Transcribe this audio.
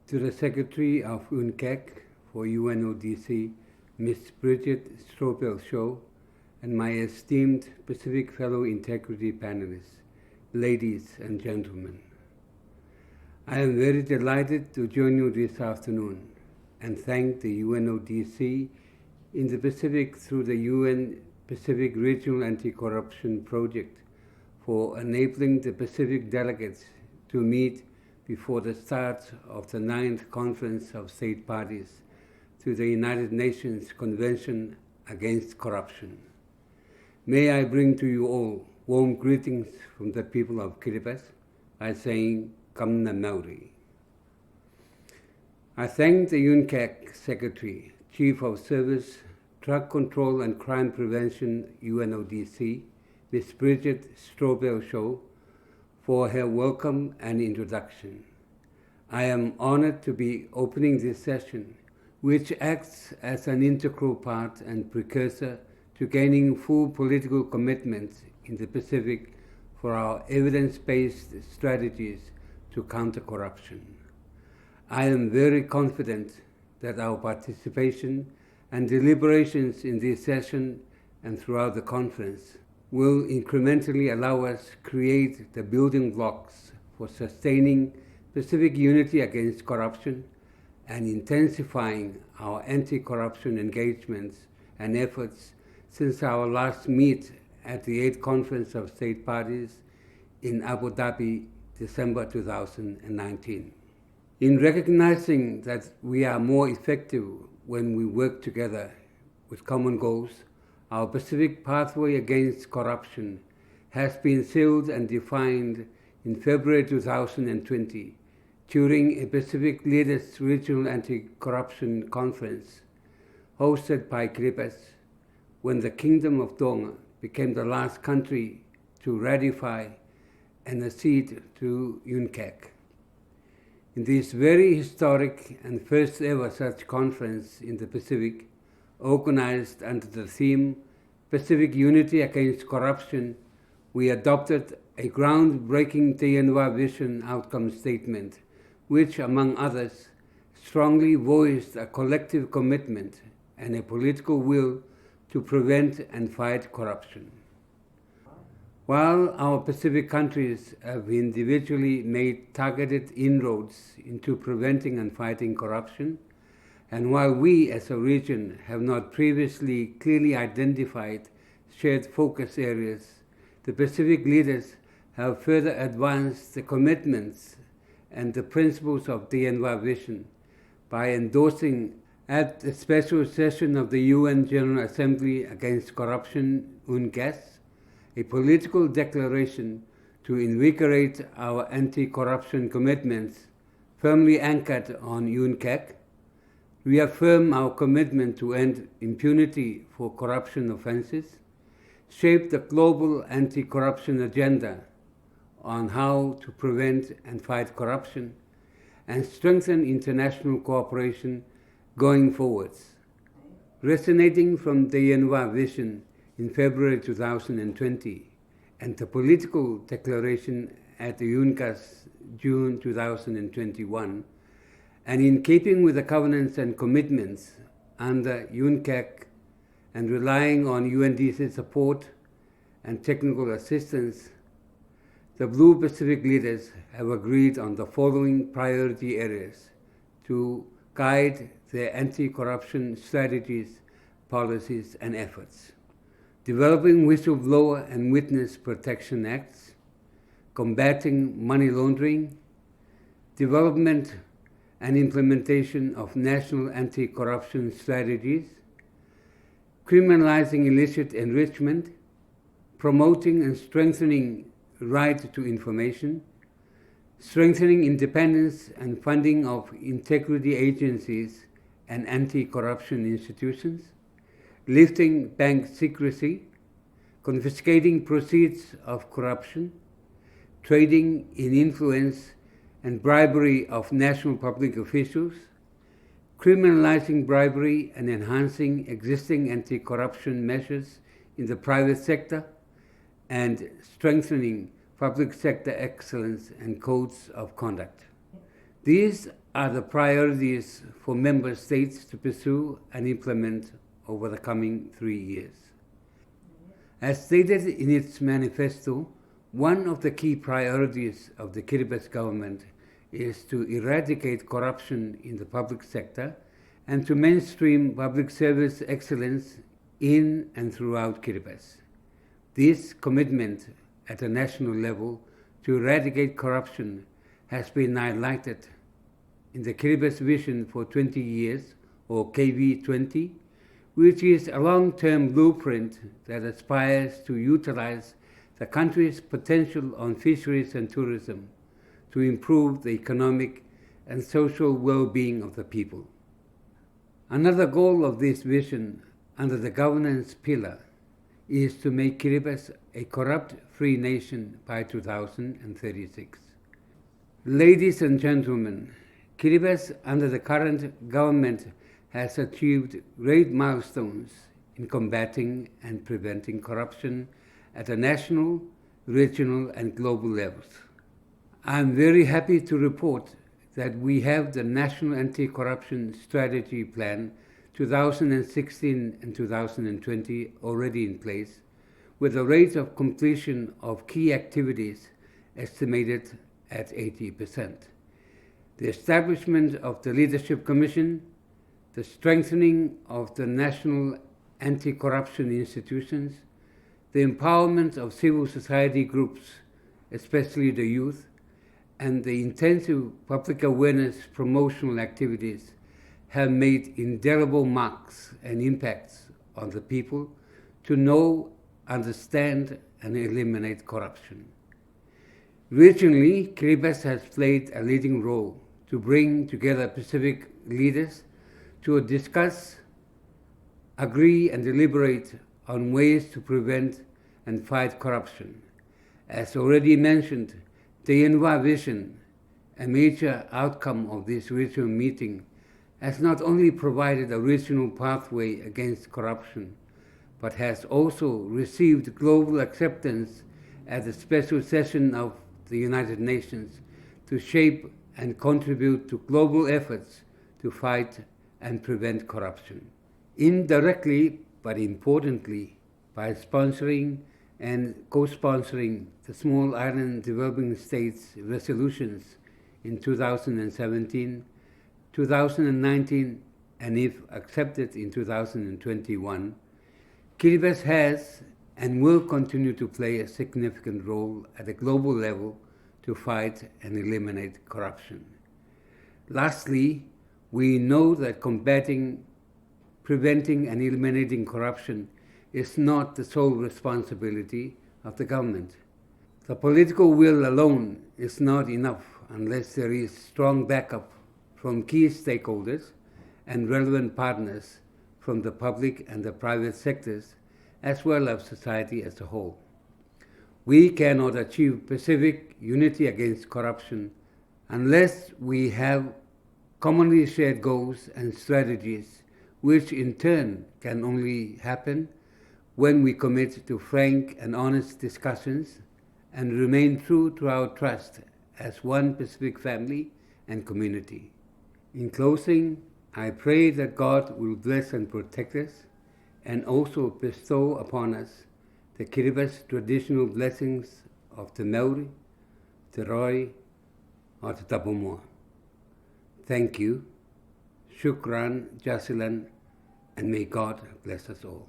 To the Secretary of UNCAC for UNODC, Ms. Brigitte Strobel-Shaw, and my esteemed Pacific Fellow Integrity panelists, ladies and gentlemen. I am very delighted to join you this afternoon and thank the UNODC in the Pacific through the UN Pacific Regional Anti-Corruption Project for enabling the Pacific delegates to meet before the start of the 9th Conference of State Parties to the United Nations Convention Against Corruption. May I bring to you all warm greetings from the people of Kiribati by saying, Kamna Maori. I thank the UNCAC Secretary, Chief of Service, Drug Control and Crime Prevention, UNODC, Ms. Brigitte Strobel-Shaw, for her welcome and introduction. I am honored to be opening this session, which acts as an integral part and precursor to gaining full political commitment in the Pacific for our evidence-based strategies to counter corruption. I am very confident that our participation and deliberations in this session and throughout the conference will incrementally allow us to create the building blocks for sustaining Pacific unity against corruption and intensifying our anti-corruption engagements and efforts since our last meet at the 8th Conference of State Parties in Abu Dhabi, December 2019. In recognizing that we are more effective when we work together with common goals, our Pacific pathway against corruption has been sealed and defined in February 2020 during a Pacific Leaders Regional Anti-Corruption Conference hosted by Kiribati, when the Kingdom of Tonga became the last country to ratify and accede to UNCAC. In this very historic and first ever such conference in the Pacific, organized under the theme Pacific Unity Against Corruption, we adopted a groundbreaking TNWA vision outcome statement, which, among others, strongly voiced a collective commitment and a political will to prevent and fight corruption. While our Pacific countries have individually made targeted inroads into preventing and fighting corruption, and while we as a region have not previously clearly identified shared focus areas, the Pacific leaders have further advanced the commitments and the principles of the TNWA vision by endorsing at the special session of the UN General Assembly Against Corruption, UNCAC, a political declaration to invigorate our anti-corruption commitments firmly anchored on UNCAC, reaffirm our commitment to end impunity for corruption offenses, shape the global anti-corruption agenda on how to prevent and fight corruption, and strengthen international cooperation going forwards. Resonating from the TNWA vision in February 2020 and the political declaration at the UNCAC June 2021, and in keeping with the covenants and commitments under UNCAC and relying on UNDC support and technical assistance, the Blue Pacific leaders have agreed on the following priority areas to guide their anti-corruption strategies, policies, and efforts: developing whistleblower and witness protection acts, combating money laundering, development and implementation of national anti-corruption strategies, criminalizing illicit enrichment, promoting and strengthening right to information, strengthening independence and funding of integrity agencies and anti-corruption institutions, lifting bank secrecy, confiscating proceeds of corruption, trading in influence and bribery of national public officials, criminalizing bribery and enhancing existing anti-corruption measures in the private sector, and strengthening public sector excellence and codes of conduct. These are the priorities for member states to pursue and implement over the coming 3 years. As stated in its manifesto, one of the key priorities of the Kiribati government is to eradicate corruption in the public sector and to mainstream public service excellence in and throughout Kiribati. This commitment at a national level to eradicate corruption has been highlighted in the Kiribati Vision for 20 Years, or KV20, which is a long-term blueprint that aspires to utilize the country's potential on fisheries and tourism to improve the economic and social well-being of the people. Another goal of this vision under the governance pillar is to make Kiribati a corrupt-free nation by 2036. Ladies and gentlemen, Kiribati under the current government has achieved great milestones in combating and preventing corruption at a national, regional, and global levels. I am very happy to report that we have the National Anti-Corruption Strategy Plan 2016 and 2020 already in place, with a rate of completion of key activities estimated at 80%. The establishment of the Leadership Commission, the strengthening of the national anti-corruption institutions, the empowerment of civil society groups, especially the youth, and the intensive public awareness promotional activities have made indelible marks and impacts on the people to know, understand, and eliminate corruption. Regionally, Kiribati has played a leading role to bring together Pacific leaders to discuss, agree, and deliberate on ways to prevent and fight corruption. As already mentioned, the UNWA vision, a major outcome of this regional meeting, has not only provided a regional pathway against corruption, but has also received global acceptance at a special session of the United Nations to shape and contribute to global efforts to fight and prevent corruption. Indirectly, but importantly, by sponsoring and co-sponsoring the Small Island Developing States resolutions in 2017, 2019, and if accepted in 2021, Kiribati has and will continue to play a significant role at a global level to fight and eliminate corruption. Lastly, we know that combating, preventing, and eliminating corruption is not the sole responsibility of the government. The political will alone is not enough unless there is strong backup from key stakeholders and relevant partners from the public and the private sectors, as well as society as a whole. We cannot achieve Pacific unity against corruption unless we have commonly shared goals and strategies, which in turn can only happen when we commit to frank and honest discussions and remain true to our trust as one Pacific family and community. In closing, I pray that God will bless and protect us and also bestow upon us the Kiribati traditional blessings of Te Mauri, Te Roi, or Te Tapumoa. Thank you, Shukran, Jasilan, and may God bless us all.